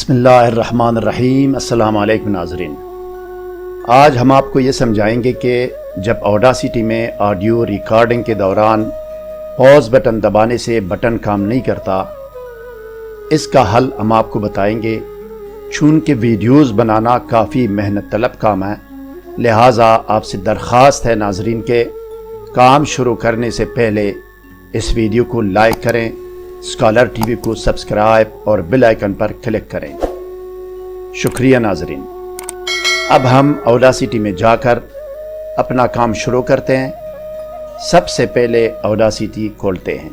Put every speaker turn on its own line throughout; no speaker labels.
बिस्मिल्लाहिर्रहमानिर्रहीम। अस्सलाम वालेकुम नाज़रीन। आज हम आपको ये समझाएंगे कि जब ऑडासिटी में ऑडियो रिकॉर्डिंग के दौरान पॉज बटन दबाने से बटन काम नहीं करता, इसका हल हम आपको बताएंगे। चूँकि वीडियोस बनाना काफ़ी मेहनत तलब काम है, लिहाजा आपसे दरख्वास्त है नाज़रीन के काम शुरू करने से पहले इस वीडियो को लाइक करें, स्कॉलर टीवी को सब्सक्राइब और बेल आइकन पर क्लिक करें। शुक्रिया नाज़रीन। अब हम ऑडासिटी में जाकर अपना काम शुरू करते हैं। सबसे पहले ऑडासिटी खोलते हैं।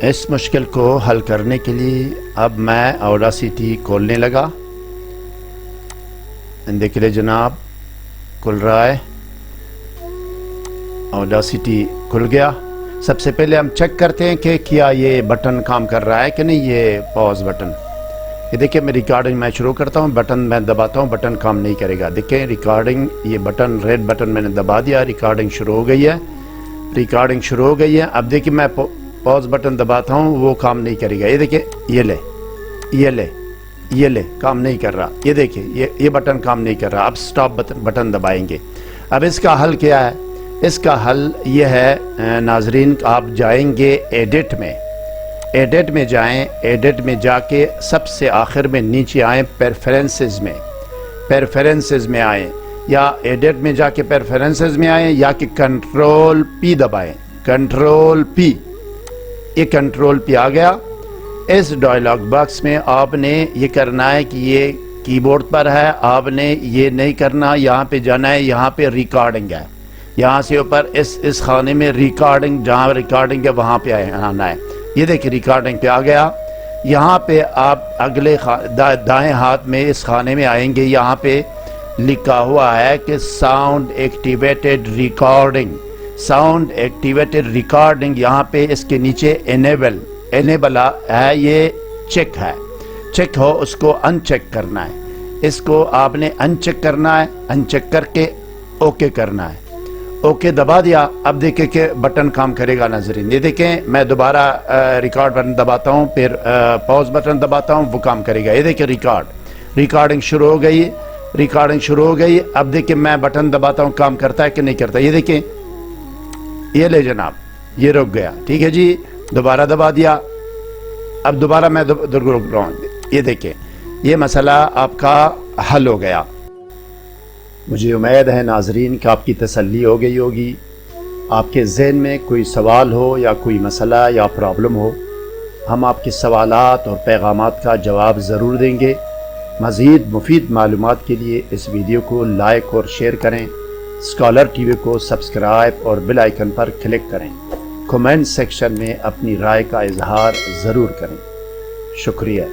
इस मुश्किल को हल करने के लिए अब मैं ऑडासिटी खोलने लगा। देखिए जनाब, खुल रहा है, ऑडासिटी खुल गया। सबसे पहले हम चेक करते हैं कि क्या ये बटन काम कर रहा है कि नहीं। ये पॉज बटन, ये देखिए मैं रिकॉर्डिंग मैं शुरू करता हूँ, बटन मैं दबाता हूँ, बटन काम नहीं करेगा। देखिए रिकॉर्डिंग, ये बटन रेड बटन मैंने दबा दिया, रिकॉर्डिंग शुरू हो गई है, रिकॉर्डिंग शुरू हो गई है। अब देखिए मैं पॉज बटन दबाता हूँ, वो काम नहीं करेगा। ये देखिए, ये ले काम नहीं कर रहा। ये देखिए ये बटन काम नहीं कर रहा। अब स्टॉप बटन दबाएंगे। अब इसका हल क्या है? इसका हल ये है नाजरीन, आप जाएंगे एडिट में जाएं, एडिट में जाके सबसे आखिर में नीचे आएँ, प्रेफरेंसेस में आएँ, या एडिट में जाके प्रेफरेंसेस में आएँ, या कि कंट्रोल पी दबाएं, कंट्रोल पी। ये कंट्रोल पी आ गया। इस डायलॉग बॉक्स में आपने ये करना है कि ये कीबोर्ड पर है, आपने ये नहीं करना, यहाँ पे जाना है, यहाँ पे रिकॉर्डिंग है, यहाँ से ऊपर इस खाने में रिकॉर्डिंग, जहाँ रिकॉर्डिंग है वहाँ पे आना है। ये देखिए रिकॉर्डिंग पे आ गया। यहाँ पे आप अगले दाएं हाथ में इस खाने में आएंगे, यहाँ पे लिखा हुआ है कि sound activated recording, sound activated recording. यहाँ पे इसके नीचे एनेबल है, ये चेक है, चेक हो उसको अनचेक करना है। इसको आपने अनचेक करना है, अनचेक करके ओके करना है। ओके दबा दिया। अब देखें कि बटन काम करेगा नाज़रीन। ये देखें मैं दोबारा रिकॉर्ड बटन दबाता हूँ, फिर पॉज बटन दबाता हूँ, वो काम करेगा। ये देखें रिकॉर्डिंग शुरू हो गई, रिकॉर्डिंग शुरू हो गई। अब देखें मैं बटन दबाता हूँ, काम करता है कि नहीं करता। ये देखें, ये ले जनाब, ये रुक गया। ठीक है जी, दोबारा दबा दिया। अब दोबारा मैं रुक रहा हूँ। ये देखिए ये मसला आपका हल हो गया। मुझे उम्मीद है नाजरीन कि आपकी तसल्ली हो गई होगी। आपके ज़हन में कोई सवाल हो या कोई मसला या प्रॉब्लम हो, हम आपके सवालात और पैगामात का जवाब ज़रूर देंगे। मज़ीद मुफीद मालूमात के लिए इस वीडियो को लाइक और शेयर करें, स्कॉलर टीवी को सब्सक्राइब और बेल आइकन पर क्लिक करें। कमेंट सेक्शन में अपनी राय का इजहार ज़रूर करें। शुक्रिया।